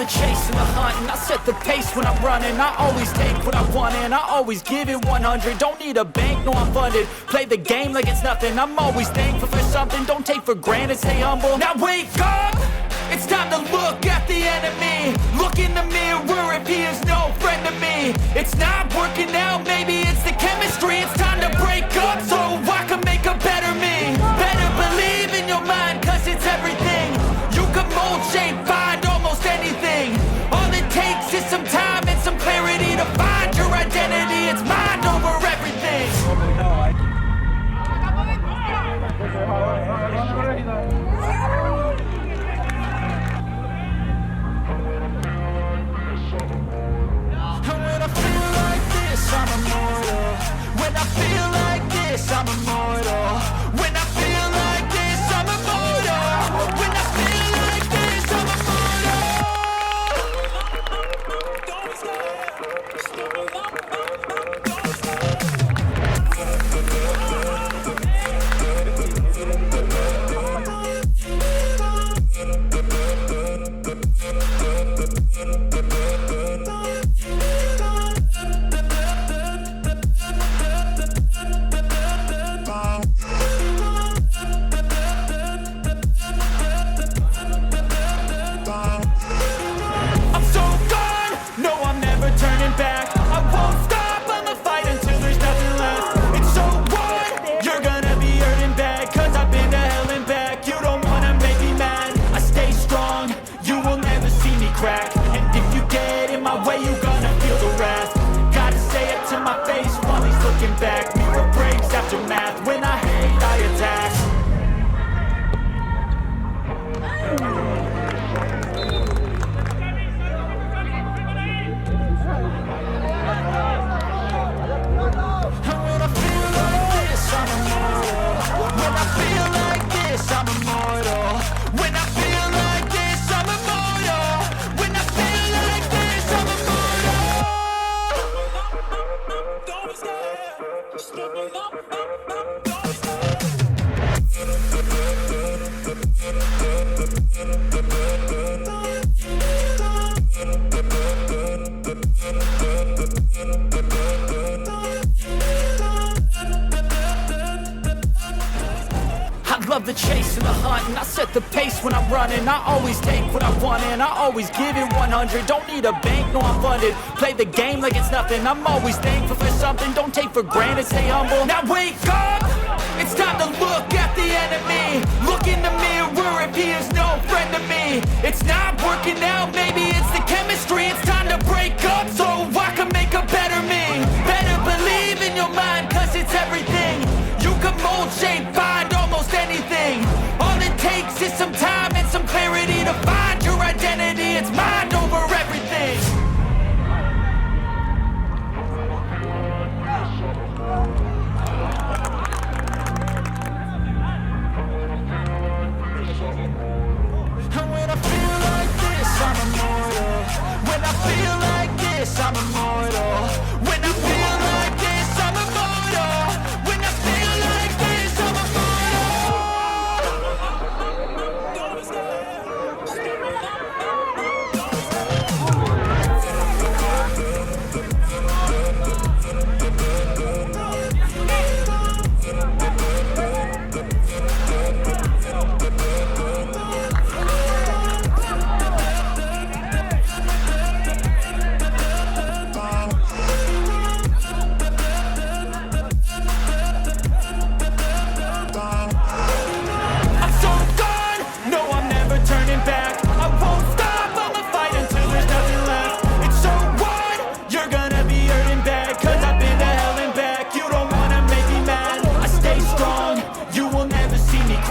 the chase and the hunt, and I set the pace when I'm running. I always take what I want and I always give it 100. Don't need a bank, no I'm funded. Play the game like it's nothing. I'm always thankful for something. Don't take for granted, stay humble. Now wake up! It's time to look at the enemy. Look in the mirror if he is no friend to me. It's not working out, maybe it's the chemistry. It's time to break up so I can make a better me. Better believe in your mind, cause it's everything. You can mold, shape, find almost anything. All it takes is some time and some clarity to find your identity. It's mind over everything. I'm immortal. When I feel like this, I'm immortal. When I feel like this, I'm immortal. When I feel like this, I'm back, mirror breaks after math. When I hate, I attack. And when I feel like this, I'm immortal. When I feel like this, I'm immortal. When I feel like this, I'm immortal. When I feel like this, I'm immortal. Don't stop. I love the chase and the hunt, and I set the pace when I'm running. I always take what I want and I always give it 100. Don't need a bank, no I'm funded. Play the game like it's nothing. I'm always thankful for something. Don't take for granted, stay humble. Now wake up! It's time to look at the enemy. Look in the mirror if he is no friend to me. It's not working out, maybe it's the chemistry. It's time to break up so I can make a better me. Better believe in your mind, cause it's everything. You can mold, shape, find almost anything. All it takes is some time and some clarity to find your identity. It's mind over everything. And when I feel like this, I'm immortal. When I feel like this, I'm immortal. When I feel like this, I'm immortal. When I feel like this, I'm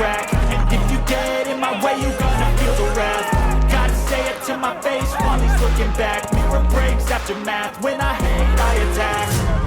and if you get in my way, you gonna feel the wrath. Gotta say it to my face while he's looking back. Mirror breaks after math. When I hate, I attack.